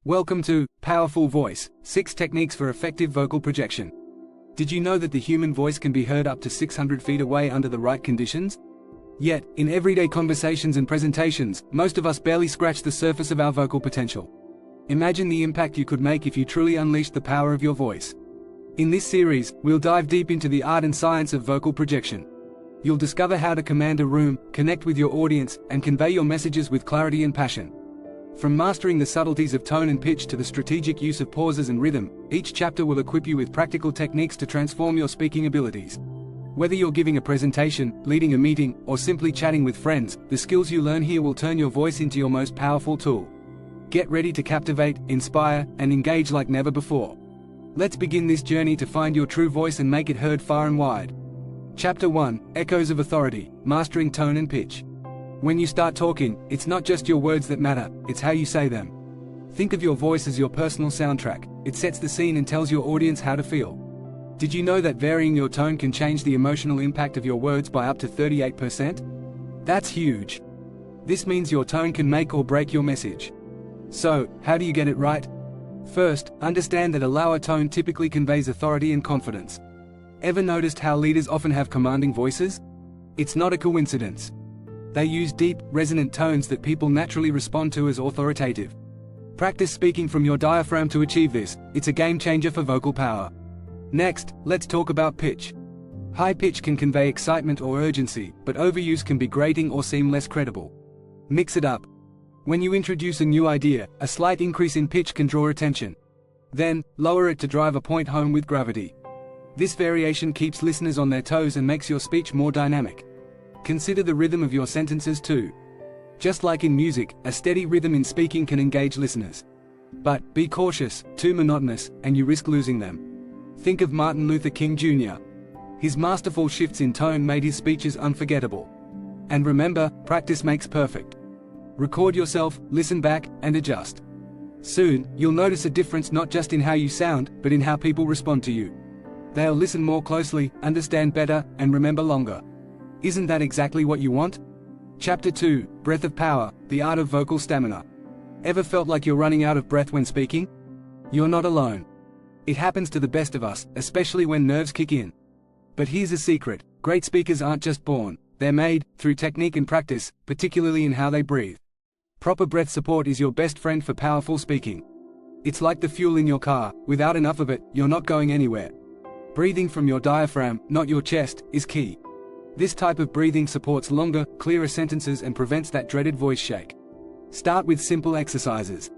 Welcome to Powerful Voice: 6 Techniques for Effective Vocal Projection. Did you know that the human voice can be heard up to 600 feet away under the right conditions? Yet, in everyday conversations and presentations, most of us barely scratch the surface of our vocal potential. Imagine the impact you could make if you truly unleashed the power of your voice. In this series, we'll dive deep into the art and science of vocal projection. You'll discover how to command a room, connect with your audience, and convey your messages with clarity and passion. From mastering the subtleties of tone and pitch to the strategic use of pauses and rhythm, each chapter will equip you with practical techniques to transform your speaking abilities. Whether you're giving a presentation, leading a meeting, or simply chatting with friends, the skills you learn here will turn your voice into your most powerful tool. Get ready to captivate, inspire, and engage like never before. Let's begin this journey to find your true voice and make it heard far and wide. Chapter 1: Echoes of Authority: Mastering Tone and Pitch. When you start talking, it's not just your words that matter, it's how you say them. Think of your voice as your personal soundtrack. It sets the scene and tells your audience how to feel. Did you know that varying your tone can change the emotional impact of your words by up to 38%? That's huge. This means your tone can make or break your message. So, how do you get it right? First, understand that a lower tone typically conveys authority and confidence. Ever noticed how leaders often have commanding voices? It's not a coincidence. They use deep, resonant tones that people naturally respond to as authoritative. Practice speaking from your diaphragm to achieve this. It's a game changer for vocal power. Next, let's talk about pitch. High pitch can convey excitement or urgency, but overuse can be grating or seem less credible. Mix it up. When you introduce a new idea, a slight increase in pitch can draw attention. Then, lower it to drive a point home with gravity. This variation keeps listeners on their toes and makes your speech more dynamic. Consider the rhythm of your sentences too. Just like in music, a steady rhythm in speaking can engage listeners. But be cautious, too monotonous, and you risk losing them. Think of Martin Luther King Jr. His masterful shifts in tone made his speeches unforgettable. And remember, practice makes perfect. Record yourself, listen back, and adjust. Soon, you'll notice a difference not just in how you sound, but in how people respond to you. They'll listen more closely, understand better, and remember longer. Isn't that exactly what you want? Chapter 2: Breath of Power: The Art of Vocal Stamina. Ever felt like you're running out of breath when speaking? You're not alone. It happens to the best of us, especially when nerves kick in. But here's a secret: great speakers aren't just born, they're made, through technique and practice, particularly in how they breathe. Proper breath support is your best friend for powerful speaking. It's like the fuel in your car: without enough of it, you're not going anywhere. Breathing from your diaphragm, not your chest, is key. This type of breathing supports longer, clearer sentences and prevents that dreaded voice shake. Start with simple exercises.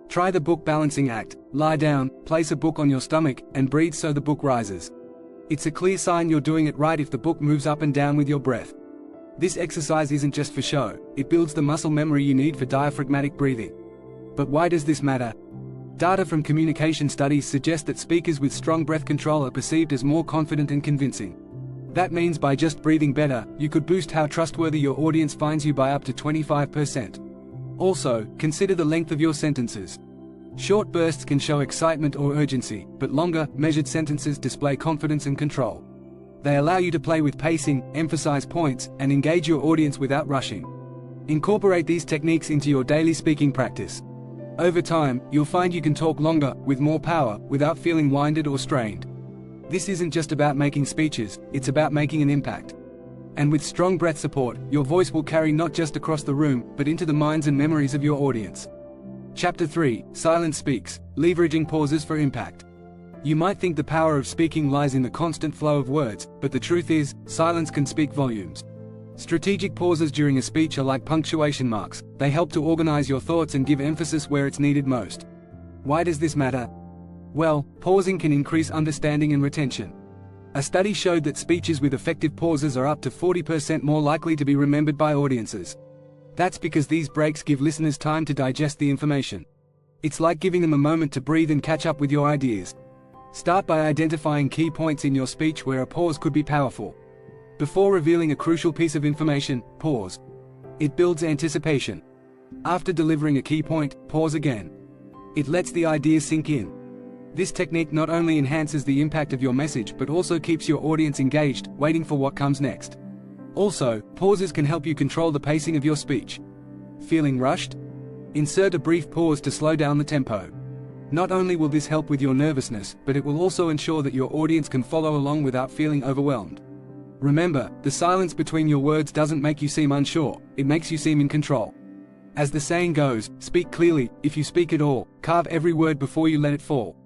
Try the book balancing act: lie down, place a book on your stomach, and breathe so the book rises. It's a clear sign you're doing it right if the book moves up and down with your breath. This exercise isn't just for show, it builds the muscle memory you need for diaphragmatic breathing. But why does this matter? Data from communication studies suggest that speakers with strong breath control are perceived as more confident and convincing. That means by just breathing better, you could boost how trustworthy your audience finds you by up to 25%. Also, consider the length of your sentences. Short bursts can show excitement or urgency, but longer, measured sentences display confidence and control. They allow you to play with pacing, emphasize points, and engage your audience without rushing. Incorporate these techniques into your daily speaking practice. Over time, you'll find you can talk longer, with more power, without feeling winded or strained. This isn't just about making speeches, it's about making an impact. And with strong breath support, your voice will carry not just across the room, but into the minds and memories of your audience. Chapter 3: Silence Speaks: Leveraging Pauses for Impact. You might think the power of speaking lies in the constant flow of words, but the truth is, silence can speak volumes. Strategic pauses during a speech are like punctuation marks. They help to organize your thoughts and give emphasis where it's needed most. Why does this matter? Well, pausing can increase understanding and retention. A study showed that speeches with effective pauses are up to 40% more likely to be remembered by audiences. That's because these breaks give listeners time to digest the information. It's like giving them a moment to breathe and catch up with your ideas. Start by identifying key points in your speech where a pause could be powerful. Before revealing a crucial piece of information, pause. It builds anticipation. After delivering a key point, pause again. It lets the idea sink in. This technique not only enhances the impact of your message but also keeps your audience engaged, waiting for what comes next. Also, pauses can help you control the pacing of your speech. Feeling rushed? Insert a brief pause to slow down the tempo. Not only will this help with your nervousness, but it will also ensure that your audience can follow along without feeling overwhelmed. Remember, the silence between your words doesn't make you seem unsure, it makes you seem in control. As the saying goes, speak clearly, if you speak at all, carve every word before you let it fall.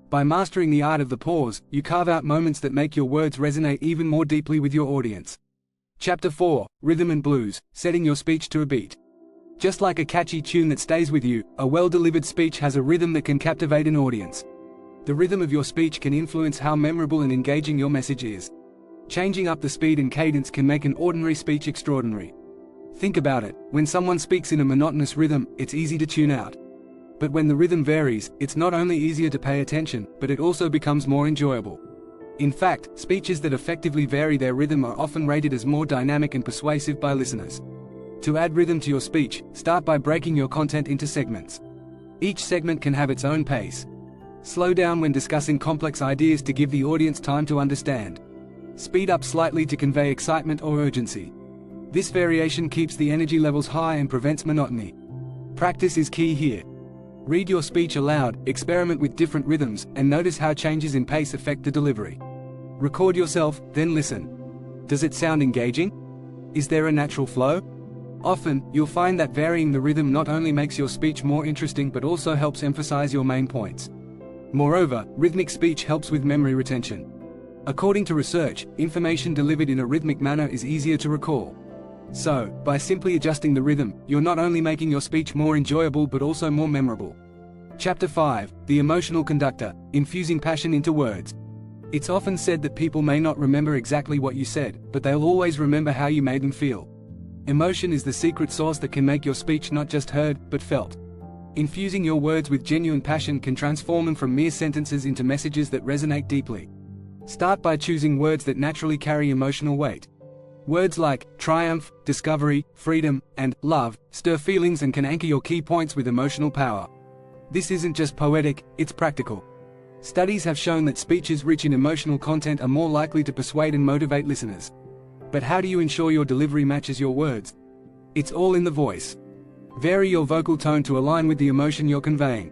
By mastering the art of the pause, you carve out moments that make your words resonate even more deeply with your audience. Chapter 4, Rhythm and Blues, Setting Your Speech to a Beat. Just like a catchy tune that stays with you, a well-delivered speech has a rhythm that can captivate an audience. The rhythm of your speech can influence how memorable and engaging your message is. Changing up the speed and cadence can make an ordinary speech extraordinary. Think about it, when someone speaks in a monotonous rhythm, it's easy to tune out. But when the rhythm varies, it's not only easier to pay attention, but it also becomes more enjoyable. In fact, speeches that effectively vary their rhythm are often rated as more dynamic and persuasive by listeners. To add rhythm to your speech, start by breaking your content into segments. Each segment can have its own pace. Slow down when discussing complex ideas to give the audience time to understand. Speed up slightly to convey excitement or urgency. This variation keeps the energy levels high and prevents monotony. Practice is key here. Read your speech aloud, experiment with different rhythms, and notice how changes in pace affect the delivery. Record yourself, then listen. Does it sound engaging? Is there a natural flow? Often, you'll find that varying the rhythm not only makes your speech more interesting but also helps emphasize your main points. Moreover, rhythmic speech helps with memory retention. According to research, information delivered in a rhythmic manner is easier to recall. So, by simply adjusting the rhythm, you're not only making your speech more enjoyable but also more memorable. Chapter 5, The Emotional Conductor, Infusing Passion into Words. It's often said that people may not remember exactly what you said, but they'll always remember how you made them feel. Emotion is the secret sauce that can make your speech not just heard, but felt. Infusing your words with genuine passion can transform them from mere sentences into messages that resonate deeply. Start by choosing words that naturally carry emotional weight. Words like triumph, discovery, freedom, and love stir feelings and can anchor your key points with emotional power. This isn't just poetic, it's practical. Studies have shown that speeches rich in emotional content are more likely to persuade and motivate listeners. But how do you ensure your delivery matches your words? It's all in the voice. Vary your vocal tone to align with the emotion you're conveying.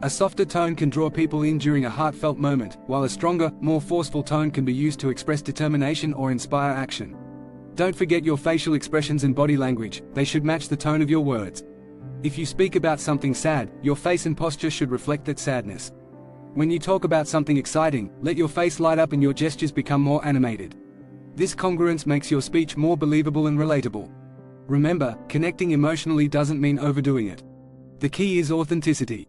A softer tone can draw people in during a heartfelt moment, while a stronger, more forceful tone can be used to express determination or inspire action. Don't forget your facial expressions and body language, they should match the tone of your words. If you speak about something sad, your face and posture should reflect that sadness. When you talk about something exciting, let your face light up and your gestures become more animated. This congruence makes your speech more believable and relatable. Remember, connecting emotionally doesn't mean overdoing it. The key is authenticity.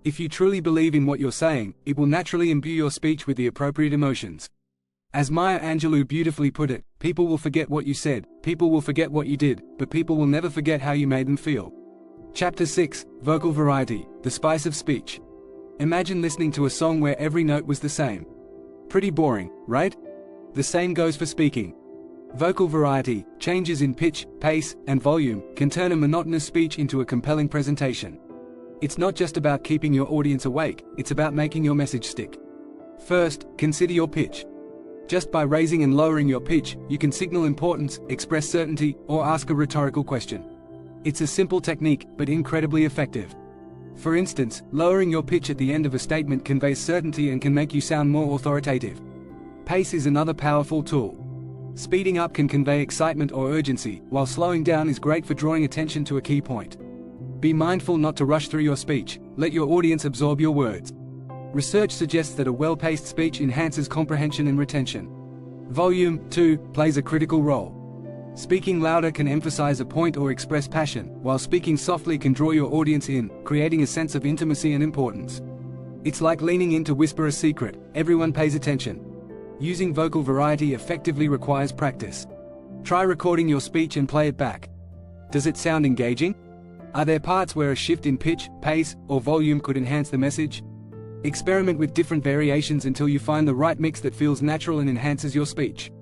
If you truly believe in what you're saying, it will naturally imbue your speech with the appropriate emotions. As Maya Angelou beautifully put it, people will forget what you said, people will forget what you did, but people will never forget how you made them feel. Chapter 6, Vocal Variety, The Spice of Speech. Imagine listening to a song where every note was the same. Pretty boring, right? The same goes for speaking. Vocal variety, changes in pitch, pace, and volume, can turn a monotonous speech into a compelling presentation. It's not just about keeping your audience awake, it's about making your message stick. First, consider your pitch. Just by raising and lowering your pitch, you can signal importance, express certainty, or ask a rhetorical question. It's a simple technique, but incredibly effective. For instance, lowering your pitch at the end of a statement conveys certainty and can make you sound more authoritative. Pace is another powerful tool. Speeding up can convey excitement or urgency, while slowing down is great for drawing attention to a key point. Be mindful not to rush through your speech, let your audience absorb your words. Research suggests that a well-paced speech enhances comprehension and retention. Volume, too, plays a critical role. Speaking louder can emphasize a point or express passion, while speaking softly can draw your audience in, creating a sense of intimacy and importance. It's like leaning in to whisper a secret, everyone pays attention. Using vocal variety effectively requires practice. Try recording your speech and play it back. Does it sound engaging? Are there parts where a shift in pitch, pace, or volume could enhance the message? Experiment with different variations until you find the right mix that feels natural and enhances your speech.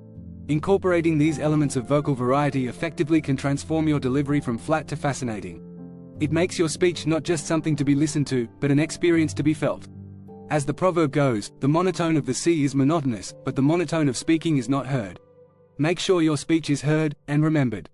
Incorporating these elements of vocal variety effectively can transform your delivery from flat to fascinating. It makes your speech not just something to be listened to, but an experience to be felt. As the proverb goes, the monotone of the sea is monotonous, but the monotone of speaking is not heard. Make sure your speech is heard and remembered.